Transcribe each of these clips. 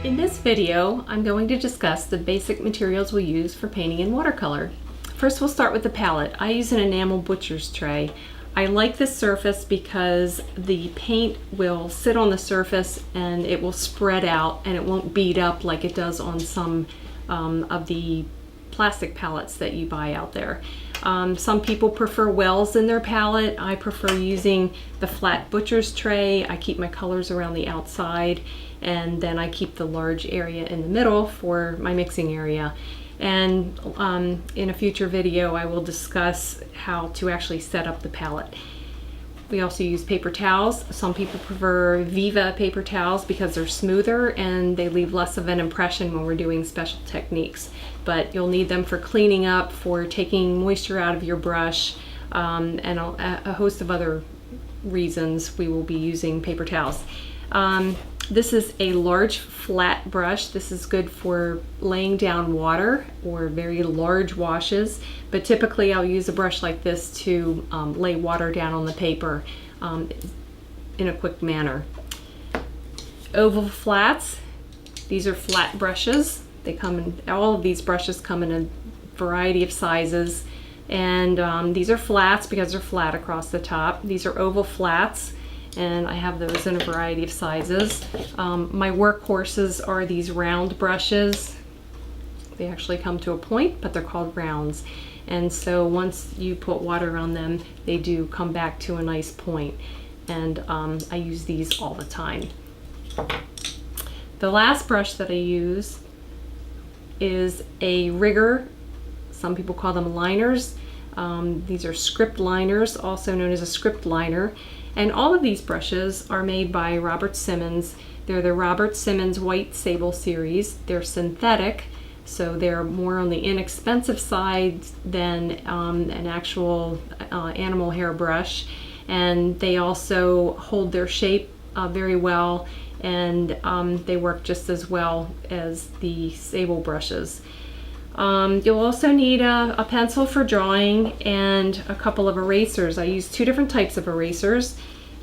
In this video, I'm going to discuss the basic materials we use for painting in watercolor. First, we'll start with the palette. I use an enamel butcher's tray. I like this surface because the paint will sit on the surface and it will spread out and it won't bead up like it does on some of the plastic palettes that you buy out there. Some people prefer wells in their palette. I prefer using the flat butcher's tray. I keep my colors around the outside, and then I keep the large area in the middle for my mixing area. And in a future video I will discuss how to actually set up the palette. We also use paper towels. Some people prefer Viva paper towels because they're smoother and they leave less of an impression when we're doing special techniques. But you'll need them for cleaning up, for taking moisture out of your brush, and a host of other reasons we will be using paper towels. This is a large flat brush. This is good for laying down water or very large washes, but typically I'll use a brush like this to lay water down on the paper in a quick manner. Oval flats, these are flat brushes. They come in, all of these brushes come in a variety of sizes, and these are flats because they're flat across the top. These are oval flats, and I have those in a variety of sizes. My workhorses are these round brushes. They actually come to a point, but they're called rounds. And so once you put water on them, they do come back to a nice point. And I use these all the time. The last brush that I use is a rigger. Some people call them liners. These are script liners, also known as a script liner. And all of these brushes are made by Robert Simmons. They're the Robert Simmons White Sable series. They're synthetic, so they're more on the inexpensive side than an actual animal hair brush. And they also hold their shape very well, and they work just as well as the sable brushes. You'll also need a pencil for drawing and a couple of erasers. I use two different types of erasers.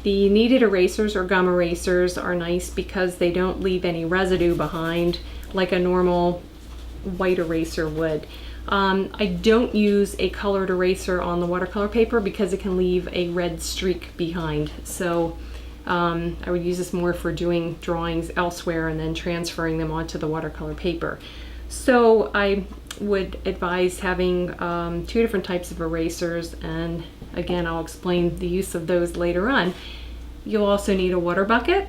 The kneaded erasers or gum erasers are nice because they don't leave any residue behind like a normal white eraser would. I don't use a colored eraser on the watercolor paper because it can leave a red streak behind. So I would use this more for doing drawings elsewhere and then transferring them onto the watercolor paper. So I would advise having two different types of erasers, and again I'll explain the use of those later on. You'll also need a water bucket,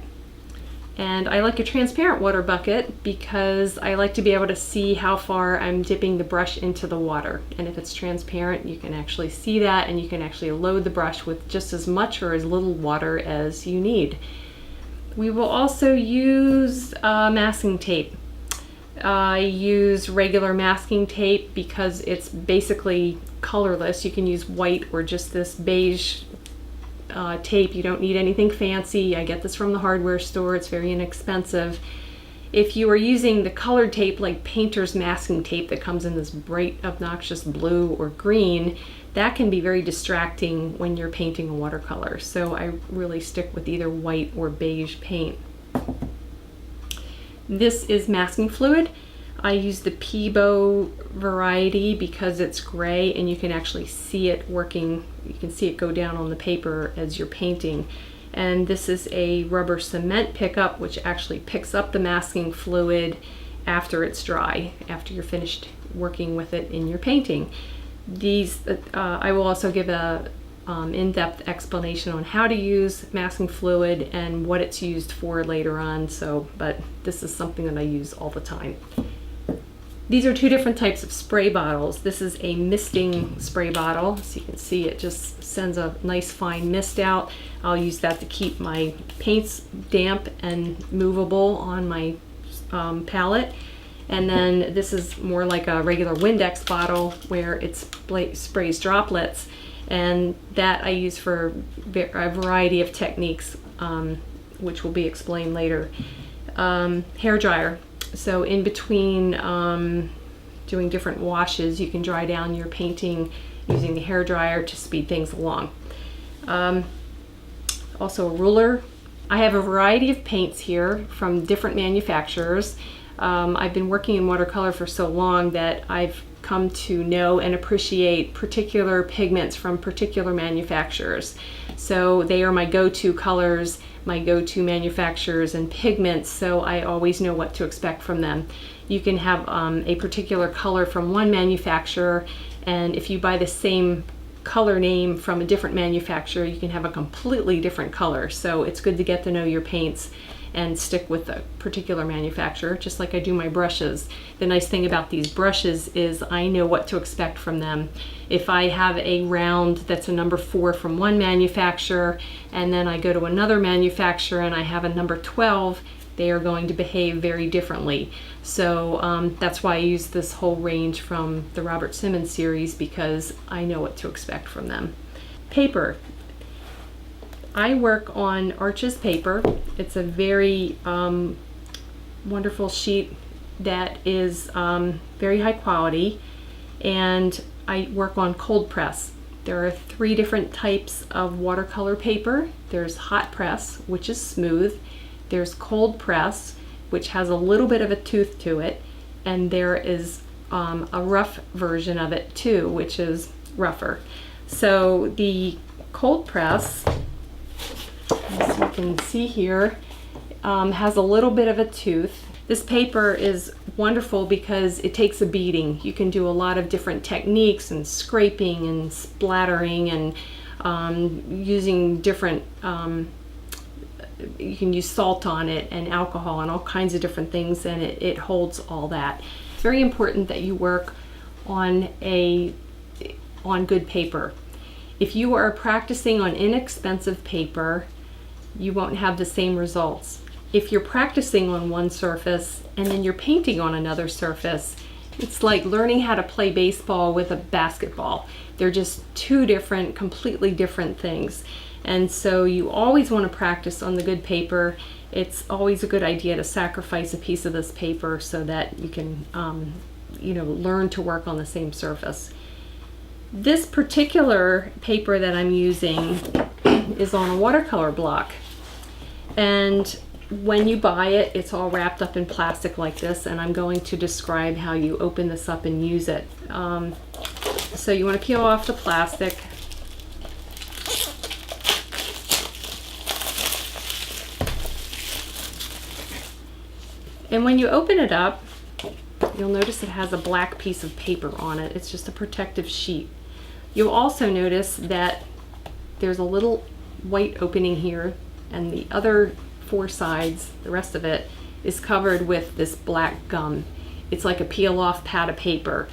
and I like a transparent water bucket because I like to be able to see how far I'm dipping the brush into the water. And if it's transparent, you can actually see that, and you can actually load the brush with just as much or as little water as you need. We will also use masking tape. I use regular masking tape because it's basically colorless. You can use white or just this beige tape. You don't need anything fancy. I get this from the hardware store. It's very inexpensive. If you are using the colored tape like painter's masking tape that comes in this bright obnoxious blue or green, that can be very distracting when you're painting a watercolor. So I really stick with either white or beige paint. This is masking fluid. I use the Peebo variety because it's gray and you can actually see it working. You can see it go down on the paper as you're painting. And this is a rubber cement pickup which actually picks up the masking fluid after it's dry, after you're finished working with it in your painting. These, I will also give a in-depth explanation on how to use masking fluid and what it's used for later on. But this is something that I use all the time. These are two different types of spray bottles. This is a misting spray bottle. So you can see it just sends a nice fine mist out. I'll use that to keep my paints damp and movable on my palette. And then this is more like a regular Windex bottle where it sprays droplets. And that I use for a variety of techniques, which will be explained later. Hair dryer. So in between doing different washes, you can dry down your painting using the hair dryer to speed things along. Also a ruler. I have a variety of paints here from different manufacturers. I've been working in watercolor for so long that I've come to know and appreciate particular pigments from particular manufacturers. So they are my go-to colors, my go-to manufacturers and pigments, so I always know what to expect from them. You can have a particular color from one manufacturer, and if you buy the same color name from a different manufacturer, you can have a completely different color. So it's good to get to know your paints and stick with a particular manufacturer, just like I do my brushes. The nice thing about these brushes is I know what to expect from them. If I have a round that's a number 4 from one manufacturer, and then I go to another manufacturer and I have a number 12, they are going to behave very differently. So that's why I use this whole range from the Robert Simmons series, because I know what to expect from them. Paper. I work on Arches paper. It's a very wonderful sheet that is very high quality, and I work on cold press. There are 3 different types of watercolor paper. There's hot press, which is smooth. There's cold press, which has a little bit of a tooth to it, and there is a rough version of it too, which is rougher. So the cold press, as you can see here, has a little bit of a tooth. This paper is wonderful because it takes a beating. You can do a lot of different techniques and scraping and splattering and using different, you can use salt on it and alcohol and all kinds of different things, and it holds all that. It's very important that you work on good paper. If you are practicing on inexpensive paper, you won't have the same results. If you're practicing on one surface and then you're painting on another surface, it's like learning how to play baseball with a basketball. They're just 2 different, completely different things. And so you always want to practice on the good paper. It's always a good idea to sacrifice a piece of this paper so that you can learn to work on the same surface. This particular paper that I'm using is on a watercolor block, and when you buy it, it's all wrapped up in plastic like this, and I'm going to describe how you open this up and use it. So you want to peel off the plastic. And when you open it up, you'll notice it has a black piece of paper on it. It's just a protective sheet. You'll also notice that there's a little white opening here, and the other 4 sides, the rest of it, is covered with this black gum. It's like a peel-off pad of paper.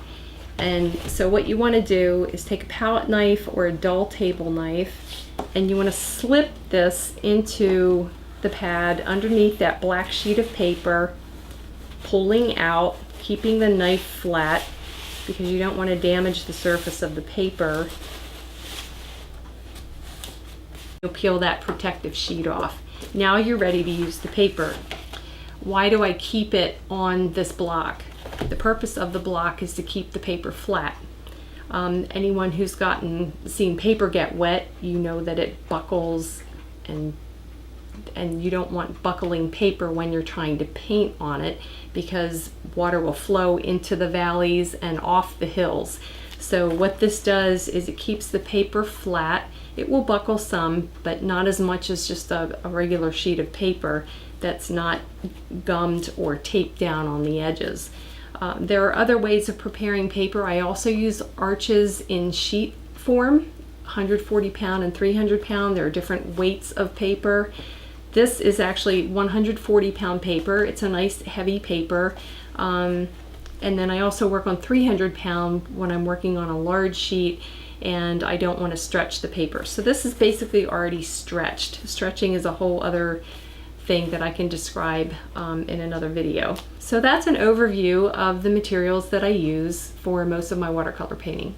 And so what you want to do is take a palette knife or a dull table knife, and you want to slip this into the pad underneath that black sheet of paper, pulling out, keeping the knife flat because you don't want to damage the surface of the paper. You'll peel that protective sheet off. Now you're ready to use the paper. Why do I keep it on this block? The purpose of the block is to keep the paper flat. Anyone who's seen paper get wet, you know that it buckles, and you don't want buckling paper when you're trying to paint on it, because water will flow into the valleys and off the hills. So what this does is it keeps the paper flat. It will buckle some, but not as much as just a regular sheet of paper that's not gummed or taped down on the edges. There are other ways of preparing paper. I also use Arches in sheet form, 140 pound and 300 pound. There are different weights of paper. This is actually 140 pound paper. It's a nice heavy paper. And then I also work on 300 pound when I'm working on a large sheet and I don't want to stretch the paper. So this is basically already stretched. Stretching is a whole other thing that I can describe in another video. So that's an overview of the materials that I use for most of my watercolor painting.